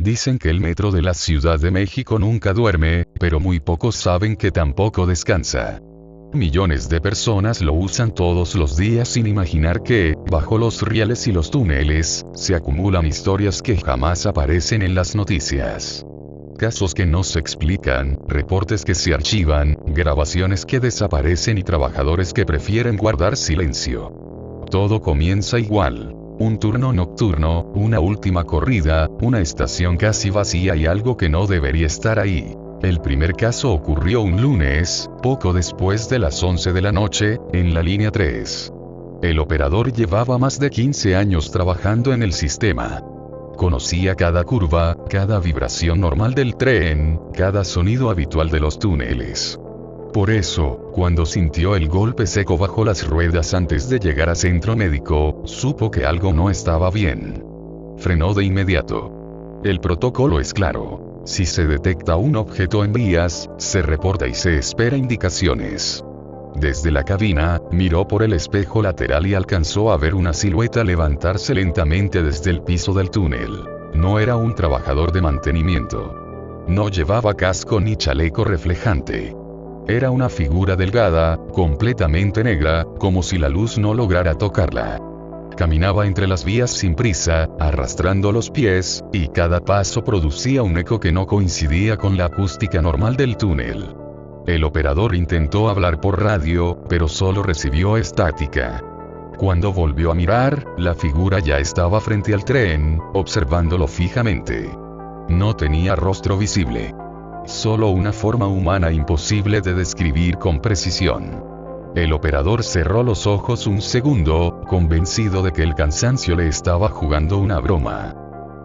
Dicen que el metro de la Ciudad de México nunca duerme, pero muy pocos saben que tampoco descansa. Millones de personas lo usan todos los días sin imaginar que, bajo los rieles y los túneles, se acumulan historias que jamás aparecen en las noticias. Casos que no se explican, reportes que se archivan, grabaciones que desaparecen y trabajadores que prefieren guardar silencio. Todo comienza igual. Un turno nocturno, una última corrida, una estación casi vacía y algo que no debería estar ahí. El primer caso ocurrió un lunes, poco después de las 11 de la noche, en la línea 3. El operador llevaba más de 15 años trabajando en el sistema. Conocía cada curva, cada vibración normal del tren, cada sonido habitual de los túneles. Por eso, cuando sintió el golpe seco bajo las ruedas antes de llegar a centro médico, supo que algo no estaba bien. Frenó de inmediato. El protocolo es claro. Si se detecta un objeto en vías, se reporta y se espera indicaciones. Desde la cabina, miró por el espejo lateral y alcanzó a ver una silueta levantarse lentamente desde el piso del túnel. No era un trabajador de mantenimiento. No llevaba casco ni chaleco reflejante. Era una figura delgada, completamente negra, como si la luz no lograra tocarla. Caminaba entre las vías sin prisa, arrastrando los pies, y cada paso producía un eco que no coincidía con la acústica normal del túnel. El operador intentó hablar por radio, pero solo recibió estática. Cuando volvió a mirar, la figura ya estaba frente al tren, observándolo fijamente. No tenía rostro visible. Solo una forma humana imposible de describir con precisión. El operador cerró los ojos un segundo, convencido de que el cansancio le estaba jugando una broma.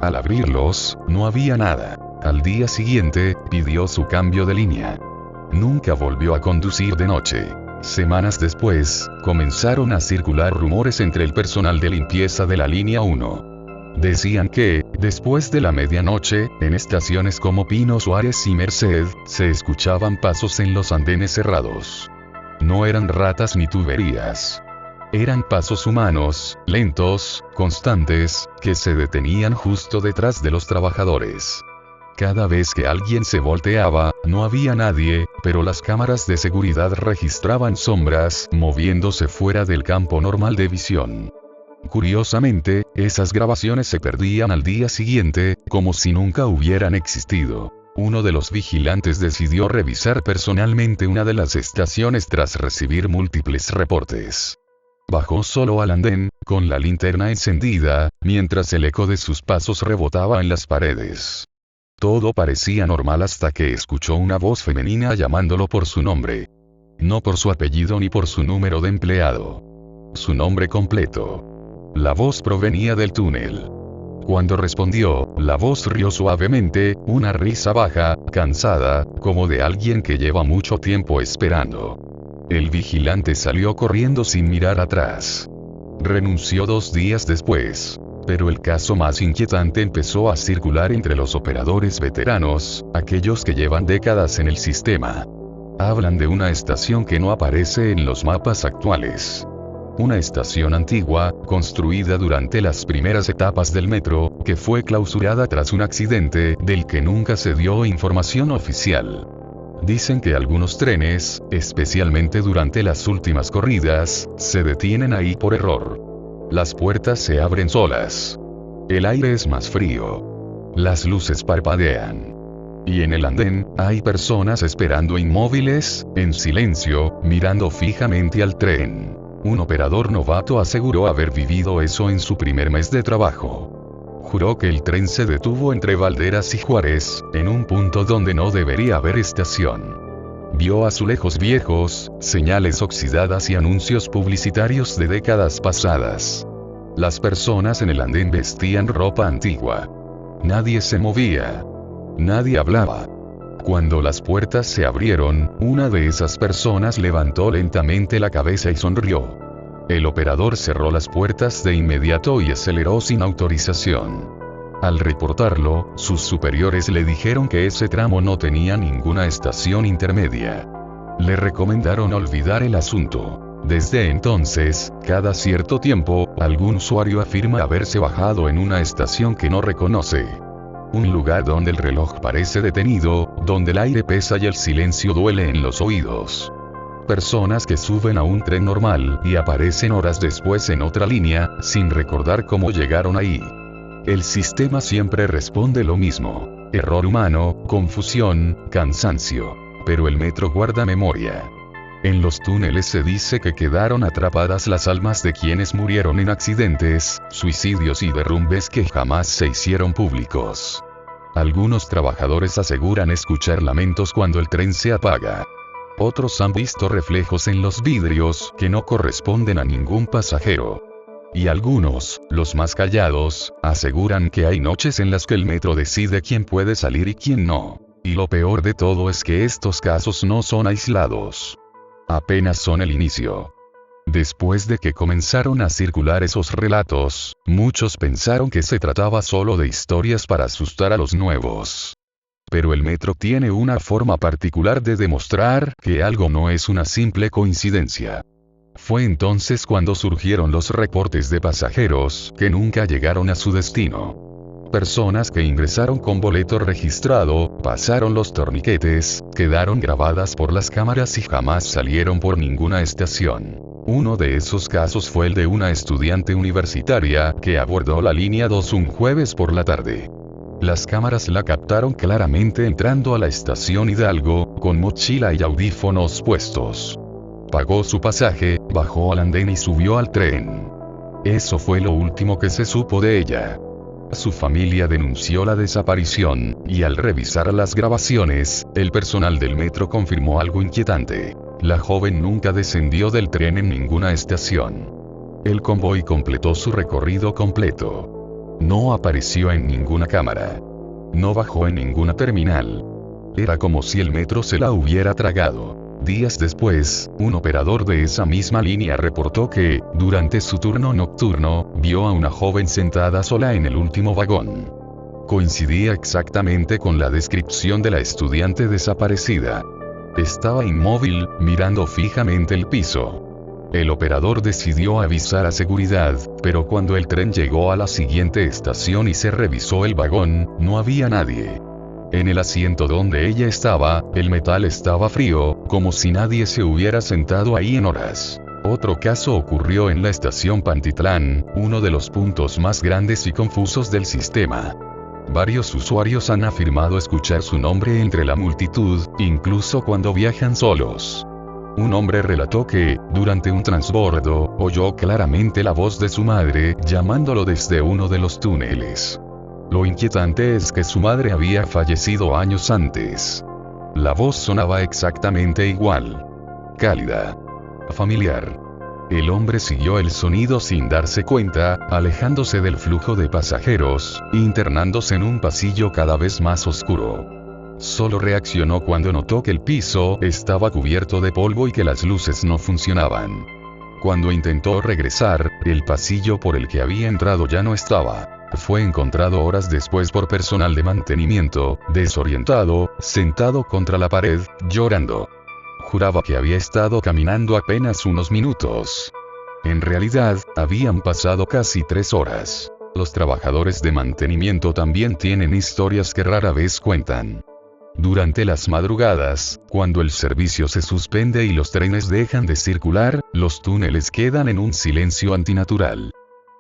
Al abrirlos, no había nada. Al día siguiente, pidió su cambio de línea. Nunca volvió a conducir de noche. Semanas después, comenzaron a circular rumores entre el personal de limpieza de la línea 1. Decían que, después de la medianoche, en estaciones como Pino Suárez y Merced, se escuchaban pasos en los andenes cerrados. No eran ratas ni tuberías. Eran pasos humanos, lentos, constantes, que se detenían justo detrás de los trabajadores. Cada vez que alguien se volteaba, no había nadie, pero las cámaras de seguridad registraban sombras, moviéndose fuera del campo normal de visión. Curiosamente, esas grabaciones se perdían al día siguiente, como si nunca hubieran existido. Uno de los vigilantes decidió revisar personalmente una de las estaciones tras recibir múltiples reportes. Bajó solo al andén, con la linterna encendida, mientras el eco de sus pasos rebotaba en las paredes. Todo parecía normal hasta que escuchó una voz femenina llamándolo por su nombre. No por su apellido ni por su número de empleado. Su nombre completo. La voz provenía del túnel. Cuando respondió, la voz rió suavemente, una risa baja, cansada, como de alguien que lleva mucho tiempo esperando. El vigilante salió corriendo sin mirar atrás. Renunció 2 días después. Pero el caso más inquietante empezó a circular entre los operadores veteranos, aquellos que llevan décadas en el sistema. Hablan de una estación que no aparece en los mapas actuales. Una estación antigua, construida durante las primeras etapas del metro, que fue clausurada tras un accidente del que nunca se dio información oficial. Dicen que algunos trenes, especialmente durante las últimas corridas, se detienen ahí por error. Las puertas se abren solas. El aire es más frío. Las luces parpadean. Y en el andén, hay personas esperando inmóviles, en silencio, mirando fijamente al tren. Un operador novato aseguró haber vivido eso en su primer mes de trabajo. Juró que el tren se detuvo entre Valderas y Juárez, en un punto donde no debería haber estación. Vio azulejos viejos, señales oxidadas y anuncios publicitarios de décadas pasadas. Las personas en el andén vestían ropa antigua. Nadie se movía. Nadie hablaba. Cuando las puertas se abrieron, una de esas personas levantó lentamente la cabeza y sonrió. El operador cerró las puertas de inmediato y aceleró sin autorización. Al reportarlo, sus superiores le dijeron que ese tramo no tenía ninguna estación intermedia. Le recomendaron olvidar el asunto. Desde entonces, cada cierto tiempo, algún usuario afirma haberse bajado en una estación que no reconoce. Un lugar donde el reloj parece detenido, donde el aire pesa y el silencio duele en los oídos. Personas que suben a un tren normal y aparecen horas después en otra línea, sin recordar cómo llegaron ahí. El sistema siempre responde lo mismo. Error humano, confusión, cansancio. Pero el metro guarda memoria. En los túneles se dice que quedaron atrapadas las almas de quienes murieron en accidentes, suicidios y derrumbes que jamás se hicieron públicos. Algunos trabajadores aseguran escuchar lamentos cuando el tren se apaga. Otros han visto reflejos en los vidrios que no corresponden a ningún pasajero. Y algunos, los más callados, aseguran que hay noches en las que el metro decide quién puede salir y quién no. Y lo peor de todo es que estos casos no son aislados. Apenas son el inicio. Después de que comenzaron a circular esos relatos, muchos pensaron que se trataba solo de historias para asustar a los nuevos. Pero el metro tiene una forma particular de demostrar que algo no es una simple coincidencia. Fue entonces cuando surgieron los reportes de pasajeros que nunca llegaron a su destino. Personas que ingresaron con boleto registrado, pasaron los torniquetes, quedaron grabadas por las cámaras y jamás salieron por ninguna estación. Uno de esos casos fue el de una estudiante universitaria que abordó la línea 2 un jueves por la tarde. Las cámaras la captaron claramente entrando a la estación Hidalgo, con mochila y audífonos puestos. Pagó su pasaje, bajó al andén y subió al tren. Eso fue lo último que se supo de ella. Su familia denunció la desaparición, y al revisar las grabaciones, el personal del metro confirmó algo inquietante. La joven nunca descendió del tren en ninguna estación. El convoy completó su recorrido completo. No apareció en ninguna cámara. No bajó en ninguna terminal. Era como si el metro se la hubiera tragado. Días después, un operador de esa misma línea reportó que, durante su turno nocturno, vio a una joven sentada sola en el último vagón. Coincidía exactamente con la descripción de la estudiante desaparecida. Estaba inmóvil, mirando fijamente el piso. El operador decidió avisar a seguridad, pero cuando el tren llegó a la siguiente estación y se revisó el vagón, no había nadie. En el asiento donde ella estaba, el metal estaba frío, como si nadie se hubiera sentado ahí en horas. Otro caso ocurrió en la estación Pantitlán, uno de los puntos más grandes y confusos del sistema. Varios usuarios han afirmado escuchar su nombre entre la multitud, incluso cuando viajan solos. Un hombre relató que, durante un transbordo, oyó claramente la voz de su madre, llamándolo desde uno de los túneles. Lo inquietante es que su madre había fallecido años antes. La voz sonaba exactamente igual. Cálida. Familiar. El hombre siguió el sonido sin darse cuenta, alejándose del flujo de pasajeros, internándose en un pasillo cada vez más oscuro. Solo reaccionó cuando notó que el piso estaba cubierto de polvo y que las luces no funcionaban. Cuando intentó regresar, el pasillo por el que había entrado ya no estaba. Fue encontrado horas después por personal de mantenimiento, desorientado, sentado contra la pared, llorando. Juraba que había estado caminando apenas unos minutos. En realidad, habían pasado casi 3 horas. Los trabajadores de mantenimiento también tienen historias que rara vez cuentan. Durante las madrugadas, cuando el servicio se suspende y los trenes dejan de circular, los túneles quedan en un silencio antinatural.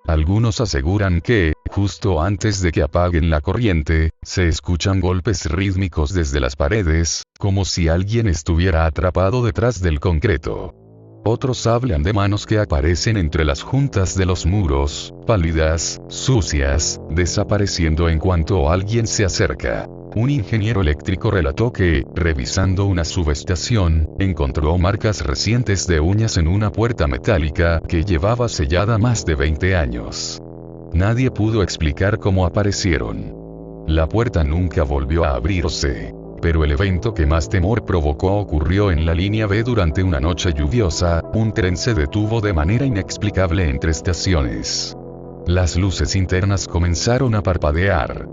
Algunos aseguran que, justo antes de que apaguen la corriente, se escuchan golpes rítmicos desde las paredes, como si alguien estuviera atrapado detrás del concreto. Otros hablan de manos que aparecen entre las juntas de los muros, pálidas, sucias, desapareciendo en cuanto alguien se acerca. Un ingeniero eléctrico relató que, revisando una subestación, encontró marcas recientes de uñas en una puerta metálica que llevaba sellada más de 20 años. Nadie pudo explicar cómo aparecieron. La puerta nunca volvió a abrirse. Pero el evento que más temor provocó ocurrió en la línea B durante una noche lluviosa. Un tren se detuvo de manera inexplicable entre estaciones. Las luces internas comenzaron a parpadear.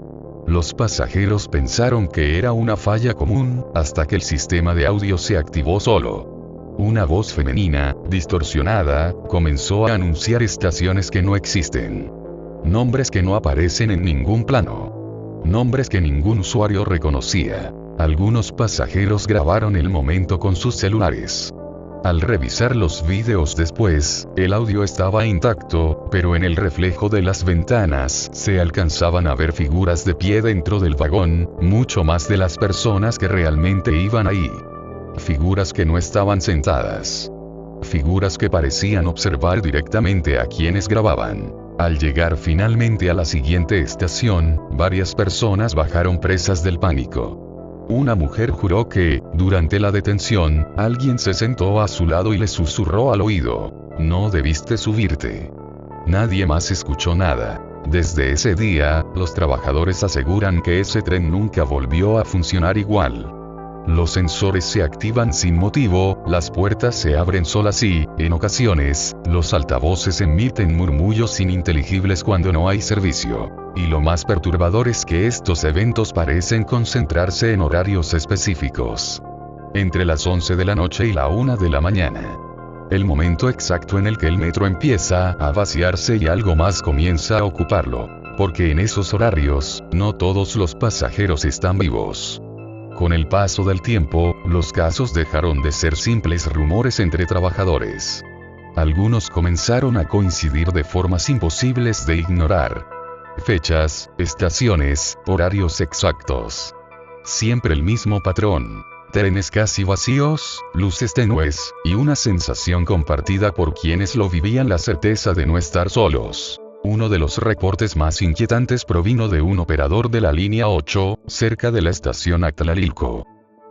Los pasajeros pensaron que era una falla común, hasta que el sistema de audio se activó solo. Una voz femenina, distorsionada, comenzó a anunciar estaciones que no existen. Nombres que no aparecen en ningún plano. Nombres que ningún usuario reconocía. Algunos pasajeros grabaron el momento con sus celulares. Al revisar los vídeos después, el audio estaba intacto, pero en el reflejo de las ventanas se alcanzaban a ver figuras de pie dentro del vagón, mucho más de las personas que realmente iban ahí. Figuras que no estaban sentadas. Figuras que parecían observar directamente a quienes grababan. Al llegar finalmente a la siguiente estación, varias personas bajaron presas del pánico. Una mujer juró que, durante la detención, alguien se sentó a su lado y le susurró al oído: "No debiste subirte". Nadie más escuchó nada. Desde ese día, los trabajadores aseguran que ese tren nunca volvió a funcionar igual. Los sensores se activan sin motivo, las puertas se abren solas y, en ocasiones, los altavoces emiten murmullos ininteligibles cuando no hay servicio. Y lo más perturbador es que estos eventos parecen concentrarse en horarios específicos. Entre las 11 de la noche y la 1 de la mañana. El momento exacto en el que el metro empieza a vaciarse y algo más comienza a ocuparlo. Porque en esos horarios, no todos los pasajeros están vivos. Con el paso del tiempo, los casos dejaron de ser simples rumores entre trabajadores. Algunos comenzaron a coincidir de formas imposibles de ignorar. Fechas, estaciones, horarios exactos. Siempre el mismo patrón. Trenes casi vacíos, luces tenues, y una sensación compartida por quienes lo vivían, la certeza de no estar solos. Uno de los reportes más inquietantes provino de un operador de la línea 8, cerca de la estación Atlalilco.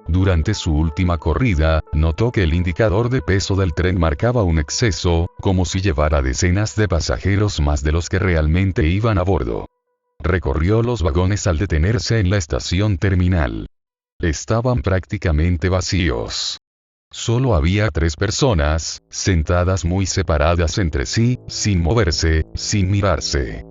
Durante su última corrida, notó que el indicador de peso del tren marcaba un exceso, como si llevara decenas de pasajeros más de los que realmente iban a bordo. Recorrió los vagones al detenerse en la estación terminal. Estaban prácticamente vacíos. Solo había 3 personas, sentadas muy separadas entre sí, sin moverse, sin mirarse.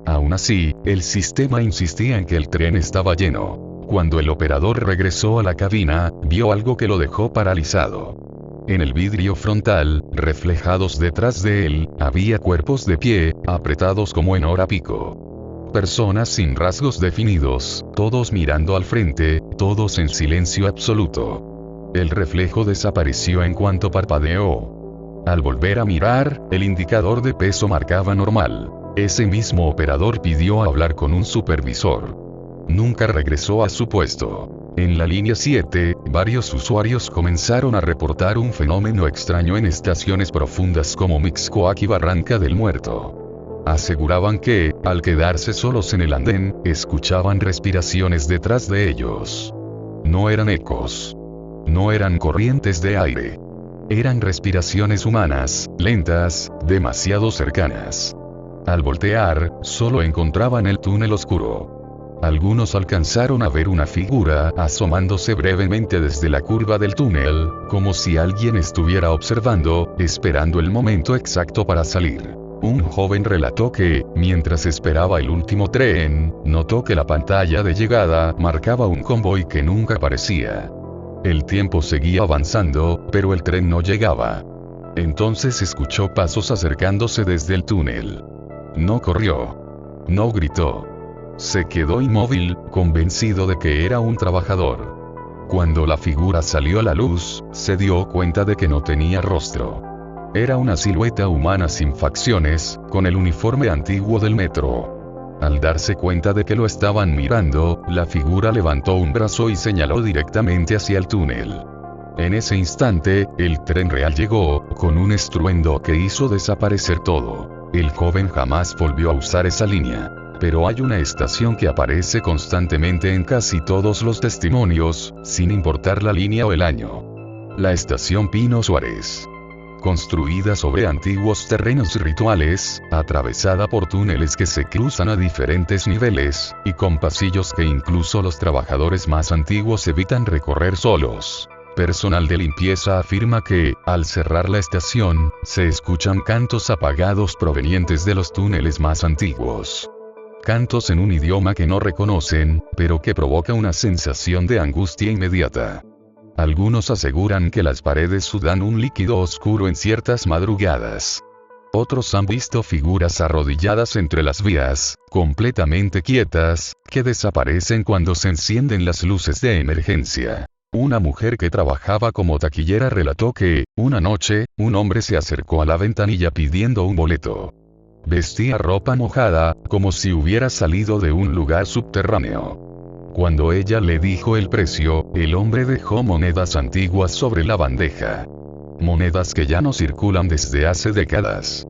Aún así, el sistema insistía en que el tren estaba lleno. Cuando el operador regresó a la cabina, vio algo que lo dejó paralizado. En el vidrio frontal, reflejados detrás de él, había cuerpos de pie, apretados como en hora pico. Personas sin rasgos definidos, todos mirando al frente, todos en silencio absoluto. El reflejo desapareció en cuanto parpadeó. Al volver a mirar, el indicador de peso marcaba normal. Ese mismo operador pidió hablar con un supervisor. Nunca regresó a su puesto. En la línea 7, varios usuarios comenzaron a reportar un fenómeno extraño en estaciones profundas como Mixcoac y Barranca del Muerto. Aseguraban que, al quedarse solos en el andén, escuchaban respiraciones detrás de ellos. No eran ecos. No eran corrientes de aire. Eran respiraciones humanas, lentas, demasiado cercanas. Al voltear, solo encontraban el túnel oscuro. Algunos alcanzaron a ver una figura asomándose brevemente desde la curva del túnel, como si alguien estuviera observando, esperando el momento exacto para salir. Un joven relató que, mientras esperaba el último tren, notó que la pantalla de llegada marcaba un convoy que nunca aparecía. El tiempo seguía avanzando, pero el tren no llegaba. Entonces escuchó pasos acercándose desde el túnel. No corrió. No gritó. Se quedó inmóvil, convencido de que era un trabajador. Cuando la figura salió a la luz, se dio cuenta de que no tenía rostro. Era una silueta humana sin facciones, con el uniforme antiguo del metro. Al darse cuenta de que lo estaban mirando, la figura levantó un brazo y señaló directamente hacia el túnel. En ese instante, el tren real llegó, con un estruendo que hizo desaparecer todo. El joven jamás volvió a usar esa línea. Pero hay una estación que aparece constantemente en casi todos los testimonios, sin importar la línea o el año. La estación Pino Suárez. Construida sobre antiguos terrenos rituales, atravesada por túneles que se cruzan a diferentes niveles, y con pasillos que incluso los trabajadores más antiguos evitan recorrer solos. Personal de limpieza afirma que, al cerrar la estación, se escuchan cantos apagados provenientes de los túneles más antiguos. Cantos en un idioma que no reconocen, pero que provoca una sensación de angustia inmediata. Algunos aseguran que las paredes sudan un líquido oscuro en ciertas madrugadas. Otros han visto figuras arrodilladas entre las vías, completamente quietas, que desaparecen cuando se encienden las luces de emergencia. Una mujer que trabajaba como taquillera relató que, una noche, un hombre se acercó a la ventanilla pidiendo un boleto. Vestía ropa mojada, como si hubiera salido de un lugar subterráneo. Cuando ella le dijo el precio, el hombre dejó monedas antiguas sobre la bandeja. Monedas que ya no circulan desde hace décadas.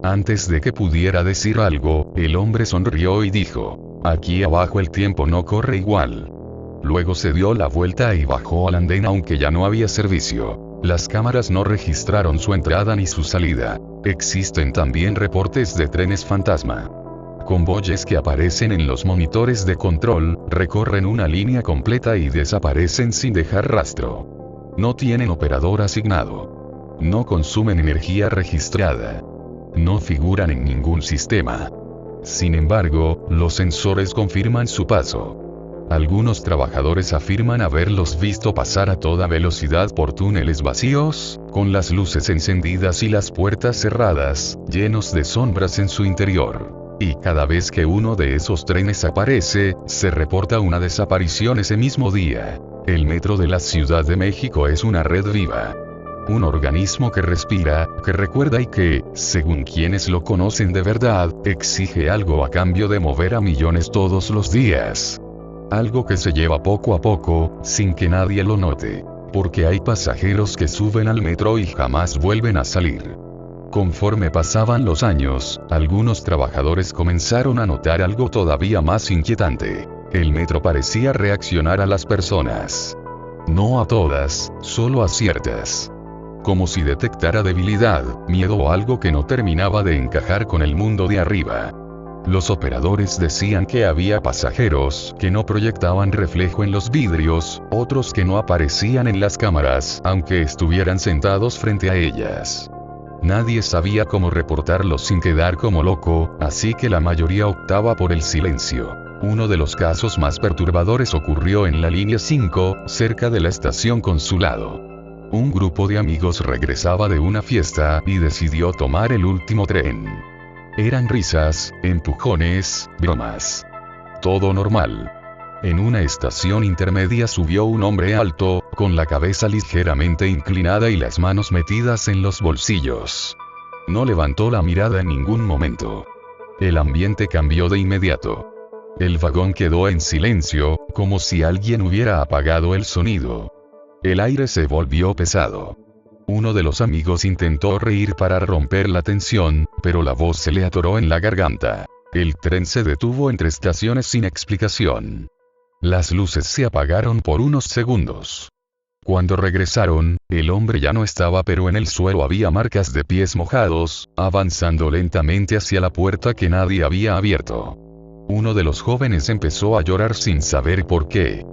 Antes de que pudiera decir algo, el hombre sonrió y dijo: aquí abajo el tiempo no corre igual. Luego se dio la vuelta y bajó al andén aunque ya no había servicio. Las cámaras no registraron su entrada ni su salida. Existen también reportes de trenes fantasma. Convoyes que aparecen en los monitores de control, recorren una línea completa y desaparecen sin dejar rastro. No tienen operador asignado. No consumen energía registrada. No figuran en ningún sistema. Sin embargo, los sensores confirman su paso. Algunos trabajadores afirman haberlos visto pasar a toda velocidad por túneles vacíos, con las luces encendidas y las puertas cerradas, llenos de sombras en su interior. Y cada vez que uno de esos trenes aparece, se reporta una desaparición ese mismo día. El metro de la Ciudad de México es una red viva. Un organismo que respira, que recuerda y que, según quienes lo conocen de verdad, exige algo a cambio de mover a millones todos los días. Algo que se lleva poco a poco, sin que nadie lo note. Porque hay pasajeros que suben al metro y jamás vuelven a salir. Conforme pasaban los años, algunos trabajadores comenzaron a notar algo todavía más inquietante. El metro parecía reaccionar a las personas. No a todas, solo a ciertas. Como si detectara debilidad, miedo o algo que no terminaba de encajar con el mundo de arriba. Los operadores decían que había pasajeros que no proyectaban reflejo en los vidrios, otros que no aparecían en las cámaras, aunque estuvieran sentados frente a ellas. Nadie sabía cómo reportarlos sin quedar como loco, así que la mayoría optaba por el silencio. Uno de los casos más perturbadores ocurrió en la línea 5, cerca de la estación Consulado. Un grupo de amigos regresaba de una fiesta y decidió tomar el último tren. Eran risas, empujones, bromas. Todo normal. En una estación intermedia subió un hombre alto, con la cabeza ligeramente inclinada y las manos metidas en los bolsillos. No levantó la mirada en ningún momento. El ambiente cambió de inmediato. El vagón quedó en silencio, como si alguien hubiera apagado el sonido. El aire se volvió pesado. Uno de los amigos intentó reír para romper la tensión, pero la voz se le atoró en la garganta. El tren se detuvo entre estaciones sin explicación. Las luces se apagaron por unos segundos. Cuando regresaron, el hombre ya no estaba, pero en el suelo había marcas de pies mojados, avanzando lentamente hacia la puerta que nadie había abierto. Uno de los jóvenes empezó a llorar sin saber por qué.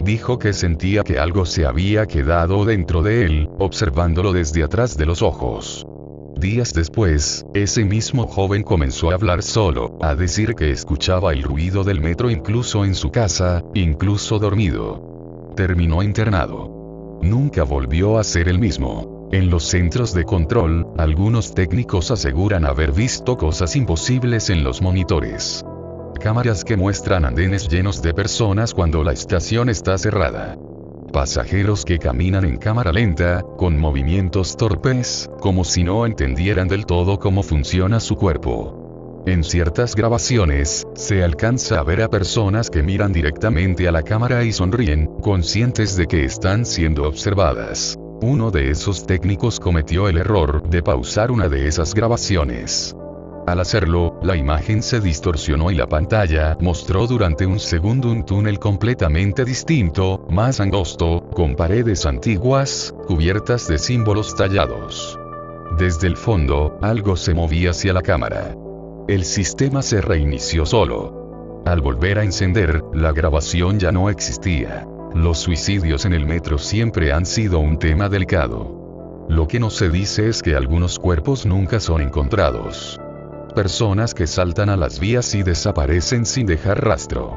Dijo que sentía que algo se había quedado dentro de él, observándolo desde atrás de los ojos. Días después, ese mismo joven comenzó a hablar solo, a decir que escuchaba el ruido del metro incluso en su casa, incluso dormido. Terminó internado. Nunca volvió a ser el mismo. En los centros de control, algunos técnicos aseguran haber visto cosas imposibles en los monitores. Cámaras que muestran andenes llenos de personas cuando la estación está cerrada. Pasajeros que caminan en cámara lenta, con movimientos torpes, como si no entendieran del todo cómo funciona su cuerpo. En ciertas grabaciones, se alcanza a ver a personas que miran directamente a la cámara y sonríen, conscientes de que están siendo observadas. Uno de esos técnicos cometió el error de pausar una de esas grabaciones. Al hacerlo, la imagen se distorsionó y la pantalla mostró durante un segundo un túnel completamente distinto, más angosto, con paredes antiguas, cubiertas de símbolos tallados. Desde el fondo, algo se movía hacia la cámara. El sistema se reinició solo. Al volver a encender, la grabación ya no existía. Los suicidios en el metro siempre han sido un tema delicado. Lo que no se dice es que algunos cuerpos nunca son encontrados. Personas que saltan a las vías y desaparecen sin dejar rastro.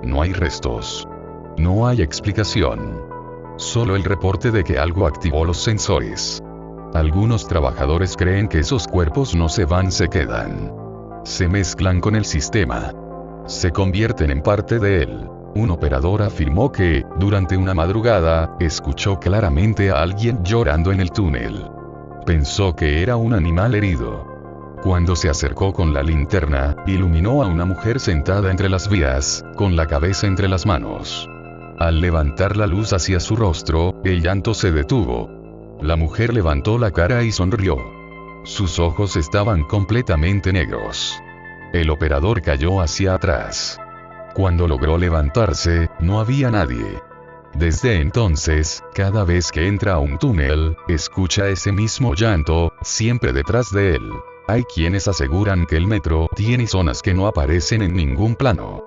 No hay restos. No hay explicación. Solo el reporte de que algo activó los sensores. Algunos trabajadores creen que esos cuerpos no se van, se quedan. Se mezclan con el sistema. Se convierten en parte de él. Un operador afirmó que, durante una madrugada, escuchó claramente a alguien llorando en el túnel. Pensó que era un animal herido. Cuando se acercó con la linterna, iluminó a una mujer sentada entre las vías, con la cabeza entre las manos. Al levantar la luz hacia su rostro, el llanto se detuvo. La mujer levantó la cara y sonrió. Sus ojos estaban completamente negros. El operador cayó hacia atrás. Cuando logró levantarse, no había nadie. Desde entonces, cada vez que entra a un túnel, escucha ese mismo llanto, siempre detrás de él. Hay quienes aseguran que el metro tiene zonas que no aparecen en ningún plano.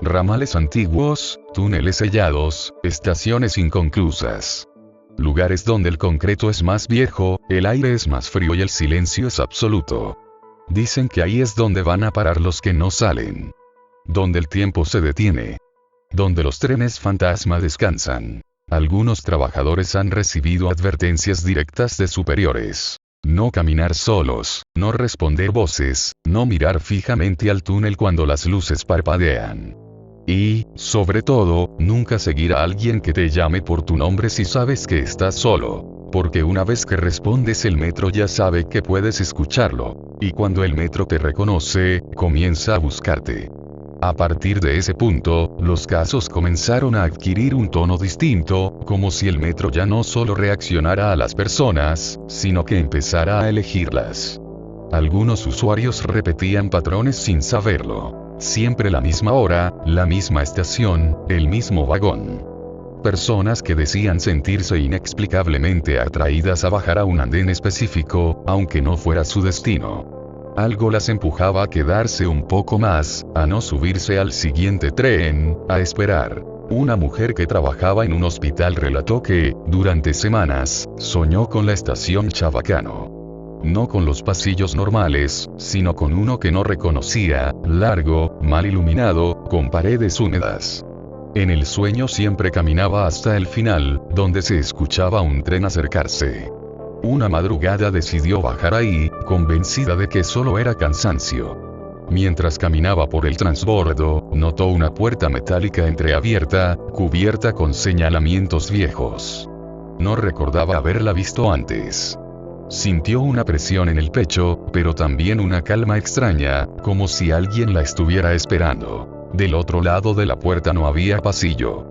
Ramales antiguos, túneles sellados, estaciones inconclusas. Lugares donde el concreto es más viejo, el aire es más frío y el silencio es absoluto. Dicen que ahí es donde van a parar los que no salen. Donde el tiempo se detiene. Donde los trenes fantasma descansan. Algunos trabajadores han recibido advertencias directas de superiores. No caminar solos, no responder voces, no mirar fijamente al túnel cuando las luces parpadean. Y, sobre todo, nunca seguir a alguien que te llame por tu nombre si sabes que estás solo. Porque una vez que respondes el metro ya sabe que puedes escucharlo. Y cuando el metro te reconoce, comienza a buscarte. A partir de ese punto, los casos comenzaron a adquirir un tono distinto, como si el metro ya no solo reaccionara a las personas, sino que empezara a elegirlas. Algunos usuarios repetían patrones sin saberlo. Siempre la misma hora, la misma estación, el mismo vagón. Personas que decían sentirse inexplicablemente atraídas a bajar a un andén específico, aunque no fuera su destino. Algo las empujaba a quedarse un poco más, a no subirse al siguiente tren, a esperar. Una mujer que trabajaba en un hospital relató que, durante semanas, soñó con la estación Chabacano. No con los pasillos normales, sino con uno que no reconocía, largo, mal iluminado, con paredes húmedas. En el sueño siempre caminaba hasta el final, donde se escuchaba un tren acercarse. Una madrugada decidió bajar ahí, convencida de que solo era cansancio. Mientras caminaba por el transbordo, notó una puerta metálica entreabierta, cubierta con señalamientos viejos. No recordaba haberla visto antes. Sintió una presión en el pecho, pero también una calma extraña, como si alguien la estuviera esperando. Del otro lado de la puerta no había pasillo.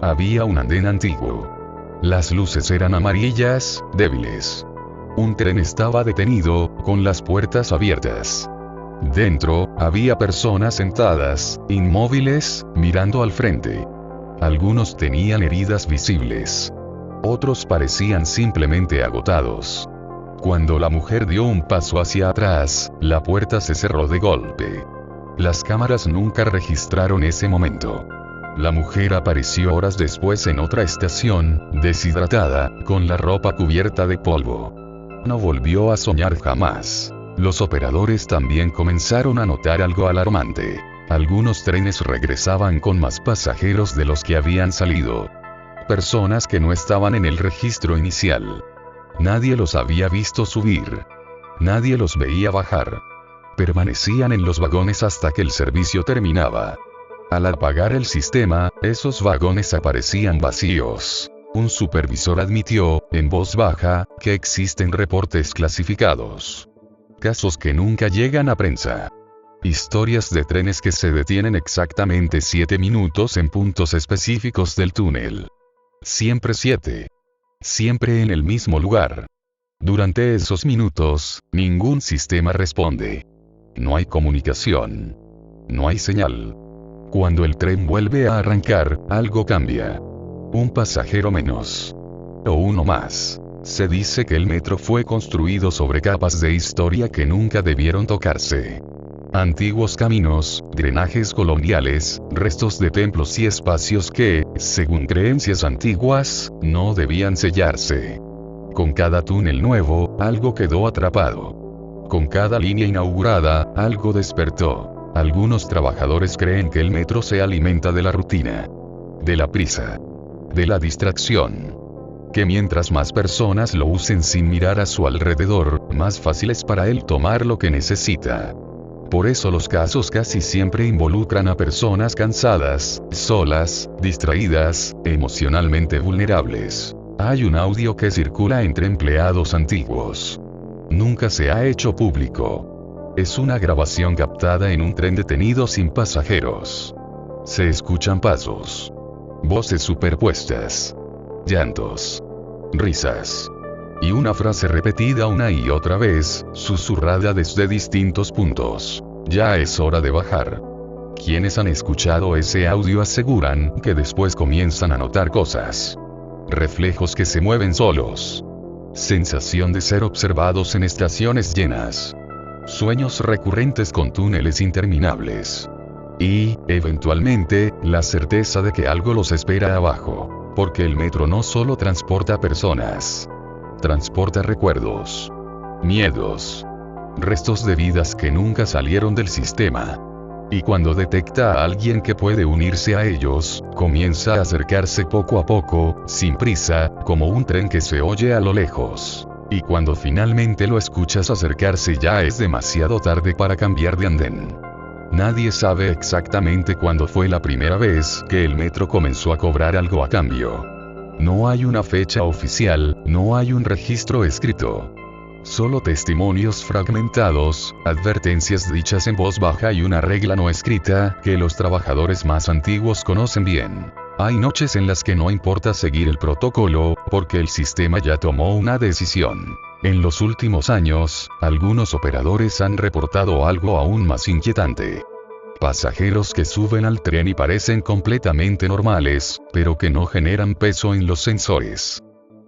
Había un andén antiguo. Las luces eran amarillas, débiles. Un tren estaba detenido, con las puertas abiertas. Dentro, había personas sentadas, inmóviles, mirando al frente. Algunos tenían heridas visibles. Otros parecían simplemente agotados. Cuando la mujer dio un paso hacia atrás, la puerta se cerró de golpe. Las cámaras nunca registraron ese momento. La mujer apareció horas después en otra estación, deshidratada, con la ropa cubierta de polvo. No volvió a soñar jamás. Los operadores también comenzaron a notar algo alarmante. Algunos trenes regresaban con más pasajeros de los que habían salido. Personas que no estaban en el registro inicial. Nadie los había visto subir. Nadie los veía bajar. Permanecían en los vagones hasta que el servicio terminaba. Al apagar el sistema, esos vagones aparecían vacíos. Un supervisor admitió, en voz baja, que existen reportes clasificados. Casos que nunca llegan a prensa. Historias de trenes que se detienen exactamente 7 minutos en puntos específicos del túnel. Siempre 7. Siempre en el mismo lugar. Durante esos minutos, ningún sistema responde. No hay comunicación. No hay señal. Cuando el tren vuelve a arrancar, algo cambia. Un pasajero menos. O uno más. Se dice que el metro fue construido sobre capas de historia que nunca debieron tocarse. Antiguos caminos, drenajes coloniales, restos de templos y espacios que, según creencias antiguas, no debían sellarse. Con cada túnel nuevo, algo quedó atrapado. Con cada línea inaugurada, algo despertó. Algunos trabajadores creen que el metro se alimenta de la rutina, de la prisa, de la distracción. que mientras más personas lo usen sin mirar a su alrededor, más fácil es para él tomar lo que necesita. Por eso los casos casi siempre involucran a personas cansadas, solas, distraídas, emocionalmente vulnerables. Hay un audio que circula entre empleados antiguos. Nunca se ha hecho público. Es una grabación captada en un tren detenido sin pasajeros. Se escuchan pasos, voces superpuestas, llantos, risas, y una frase repetida una y otra vez, susurrada desde distintos puntos. Ya es hora de bajar. Quienes han escuchado ese audio aseguran que después comienzan a notar cosas. Reflejos que se mueven solos. Sensación de ser observados en estaciones llenas. Sueños recurrentes con túneles interminables. Y, eventualmente, la certeza de que algo los espera abajo. Porque el metro no solo transporta personas. Transporta recuerdos. Miedos. Restos de vidas que nunca salieron del sistema. Y cuando detecta a alguien que puede unirse a ellos, comienza a acercarse poco a poco, sin prisa, como un tren que se oye a lo lejos. Y cuando finalmente lo escuchas acercarse ya es demasiado tarde para cambiar de andén. Nadie sabe exactamente cuándo fue la primera vez que el metro comenzó a cobrar algo a cambio. No hay una fecha oficial, no hay un registro escrito. Solo testimonios fragmentados, advertencias dichas en voz baja y una regla no escrita, que los trabajadores más antiguos conocen bien. Hay noches en las que no importa seguir el protocolo, porque el sistema ya tomó una decisión. En los últimos años, algunos operadores han reportado algo aún más inquietante. Pasajeros que suben al tren y parecen completamente normales, pero que no generan peso en los sensores.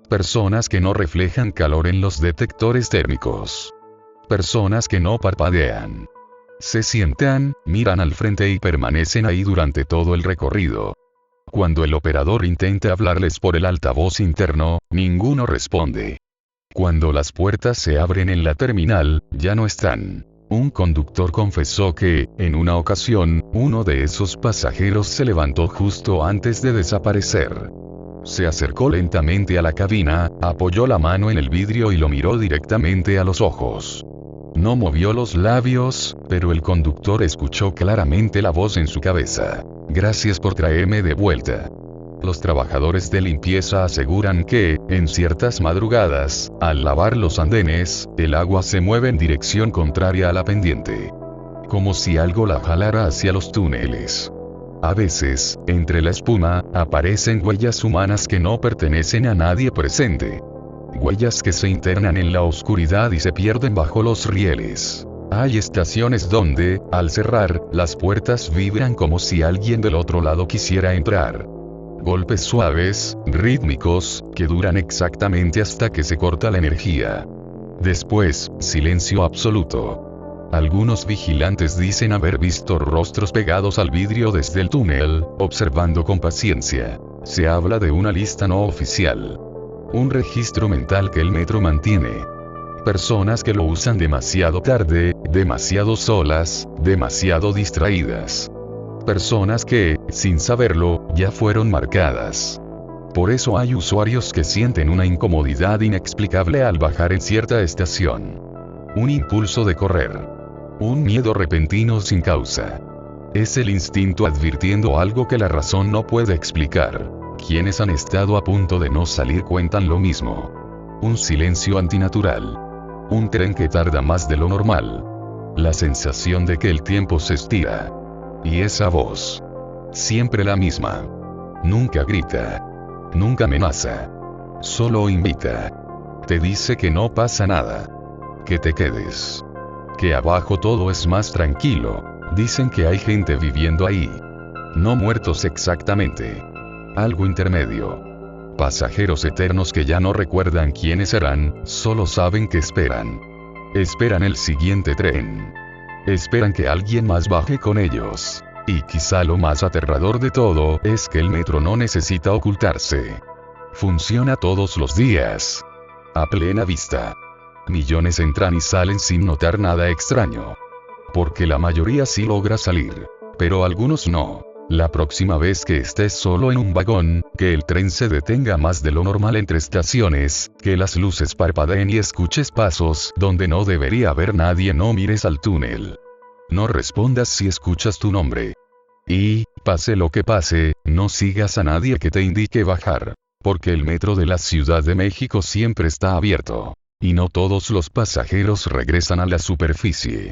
Personas que no reflejan calor en los detectores térmicos. Personas que no parpadean. Se sientan, miran al frente y permanecen ahí durante todo el recorrido. Cuando el operador intenta hablarles por el altavoz interno, ninguno responde. Cuando las puertas se abren en la terminal, ya no están. Un conductor confesó que, en una ocasión, uno de esos pasajeros se levantó justo antes de desaparecer. Se acercó lentamente a la cabina, apoyó la mano en el vidrio y lo miró directamente a los ojos. No movió los labios, pero el conductor escuchó claramente la voz en su cabeza. Gracias por traerme de vuelta. Los trabajadores de limpieza aseguran que, en ciertas madrugadas, al lavar los andenes, el agua se mueve en dirección contraria a la pendiente. Como si algo la jalara hacia los túneles. A veces, entre la espuma, aparecen huellas humanas que no pertenecen a nadie presente. Huellas que se internan en la oscuridad y se pierden bajo los rieles. Hay estaciones donde, al cerrar, las puertas vibran como si alguien del otro lado quisiera entrar. Golpes suaves, rítmicos, que duran exactamente hasta que se corta la energía. Después, silencio absoluto. Algunos vigilantes dicen haber visto rostros pegados al vidrio desde el túnel, observando con paciencia. Se habla de una lista no oficial. Un registro mental que el metro mantiene. Personas que lo usan demasiado tarde, demasiado solas, demasiado distraídas. Personas que, sin saberlo, ya fueron marcadas. Por eso hay usuarios que sienten una incomodidad inexplicable al bajar en cierta estación. Un impulso de correr. Un miedo repentino sin causa. Es el instinto advirtiendo algo que la razón no puede explicar. Quienes han estado a punto de no salir cuentan lo mismo. Un silencio antinatural. Un tren que tarda más de lo normal. La sensación de que el tiempo se estira. Y esa voz. Siempre la misma. Nunca grita. Nunca amenaza. Solo invita. Te dice que no pasa nada. Que te quedes. Que abajo todo es más tranquilo. Dicen que hay gente viviendo ahí. No muertos exactamente. Algo intermedio. Pasajeros eternos que ya no recuerdan quiénes eran, solo saben que esperan. Esperan el siguiente tren. Esperan que alguien más baje con ellos. Y quizá lo más aterrador de todo es que el metro no necesita ocultarse. Funciona todos los días. A plena vista. Millones entran y salen sin notar nada extraño. Porque la mayoría sí logra salir. Pero algunos no. La próxima vez que estés solo en un vagón, que el tren se detenga más de lo normal entre estaciones, que las luces parpadeen y escuches pasos donde no debería haber nadie, no mires al túnel. No respondas si escuchas tu nombre. Y, pase lo que pase, no sigas a nadie que te indique bajar. Porque el metro de la Ciudad de México siempre está abierto. Y no todos los pasajeros regresan a la superficie.